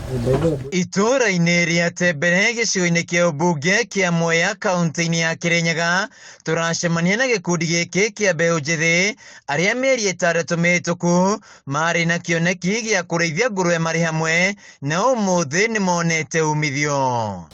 Itũũra-inĩ rĩa Tembere gĩcigo-inĩ kĩa ũmbunge kĩa Mwea kaunti-inĩ ya Kirinyaga tũracemania na gĩkundi gĩkĩ kĩa mbeũ njĩthĩ arĩa mĩeri 6 mĩhĩtũku marĩ na kĩoneki gĩa kũrĩithia ngũrũwe marĩ hamwe na ũmũthĩ nĩ monete umithio.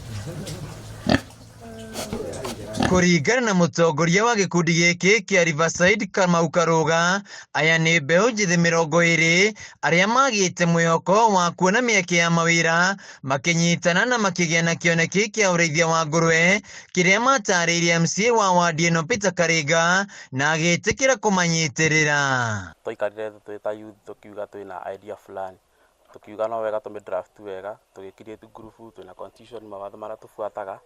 Kũringana na mũtongoria wa gĩkundi gĩkĩ kĩa Riverside Kamau Karũga, aya nĩ mbeũ njĩthĩ 20 arĩa magĩte mwĩhoko wa kuona mĩeke ya mawĩra makĩnyitana na makĩgĩa na kĩoneki kĩa ũrĩithia wa ngũrũwe kĩrĩa matarĩirie MCA wa wadi ĩno Peter Karĩnga na agĩtĩkĩra kũmanyitĩrĩra. Tũikarire twĩ ta youth tũkiuga twĩna idea fulani, tũkiuga no wega tũmĩdraft wega, tũgĩcreate group twĩna constitution mawatho marĩa tũbuataga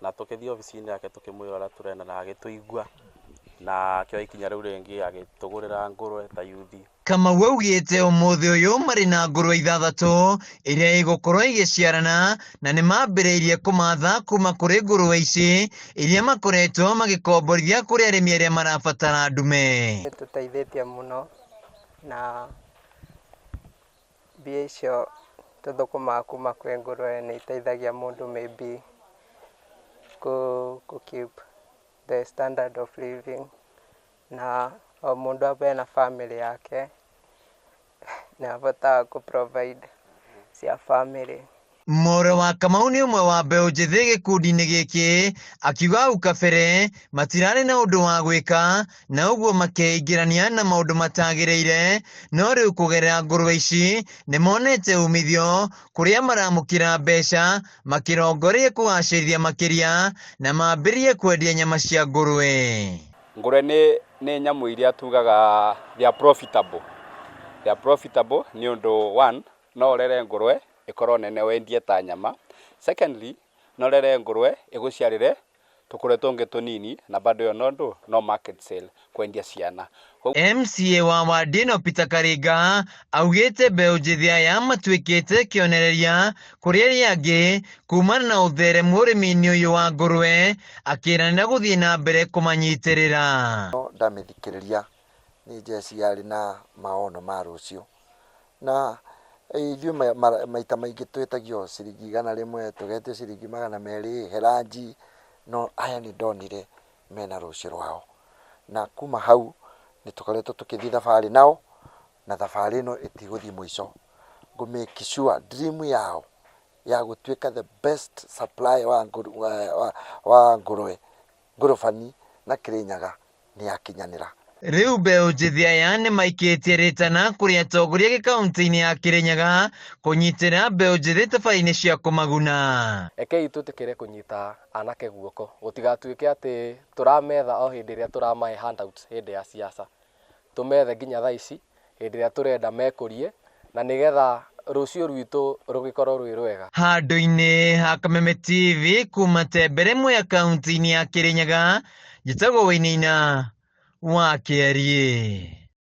na tũkĩthiĩ ofici-inĩ yake tũkĩmwĩra ũrĩa tũrenda na agĩtũigua na kĩoya ikinya rĩu rĩngĩ agĩtũgũrĩra ngũrũwe ta youth. Kamau augĩte ũmũthĩ ũyũ marĩ na ngũrũwe 6 iria igũkorwo igĩciarana na nĩ mambĩrĩirie kũmatha kuma kũrĩ ngũrũwe ici iria makoretwo magĩkomborithia kũrĩ arĩmi arĩa marabatara ndume. Tũteithĩtie mũno na mbia icio tũthũkũmaga kuma kwĩ ngũrũwe nĩ iteithagia mũndũ maybe ku keep the standard of living na o mũndũ abe na family yake na abota ku provide cia family. Moro wa Kamau nĩ ũmwe wa mbeũ njĩthĩ gĩkundi-inĩ gĩkĩ akiuga hau kabere matirarĩ na ũndũ wa gwĩka na ũguo makeingĩrania na maũndũ matagĩrĩire, no rĩu kũgerera ngũrũwe ici nĩ monete umithio kũrĩa maramũkĩra mbeca makĩrongoreirie kũgacĩrithia makĩria na mambĩrĩrie kwendia nyama cia ngũrũwe. Ngũrũwe nĩ nyamũ iria tugaga they are profitable. They are profitable nĩ ũndũ one no ũrere ngũrũwe ikorwo nene wendie ta nyama. Secondly, no rere ngũrũwe ĩgũciarĩre tũkũre tũngĩ tũnini na bado no market sale kwendia ciana. MCA wa wadi ĩno Peter Karĩnga augĩte mbeũ njĩthĩ aya matuĩkĩte kĩonereria kũrĩ arĩa angĩ kumana na ũtheremu ũrĩmi-inĩ ũyũ wa ngũrũwe, akĩĩranĩra gũthiĩ na mbere kũmanyitĩrĩra. Ndamĩthikĩrĩria nĩ njeci yarĩ na maono ma rũciũ na ithuĩ maita maingĩ twĩtagio ciringi 100 tũgetio ciringi 200 heranji, no aya nĩ ndonire mena rũciũ rwao na kuma hau nĩ tũkoretwo tũkĩthiĩ thabarĩ nao na thabarĩ ĩno ĩtigũthiĩ mũico. Ngũ make sure dream yao ya gũtuĩka the best supplier wa ngũrũwe ngũrũbani na Kirinyaga nĩ yakinyanĩra. Rĩu mbeũ njĩthĩ aya nĩ maikĩtie rĩtana kũrĩ atongoria gĩkaunti-inĩ ya Kirinyaga kũnyitĩrĩra mbeũ njĩthĩ tabarĩra-inĩ cia kũmaguna. Ekei twĩtĩkĩre kũnyita anake guoko, gũtigatuĩke atĩ tũrametha o hĩndĩ ĩrĩa tũramahe handouts hĩndĩ ya siasa. Tũmethe nginya thaa ici hĩndĩ ĩrĩa tũrenda mekũrie na nĩgetha rũciũ rwitũ rũgĩkorwo rwĩ rwega. Handũ-inĩ ha Kameme TV kuma Tembere Mwea kaunti-inĩ ya Kirinyaga, njĩtagwo Wainaina wa Kĩarie.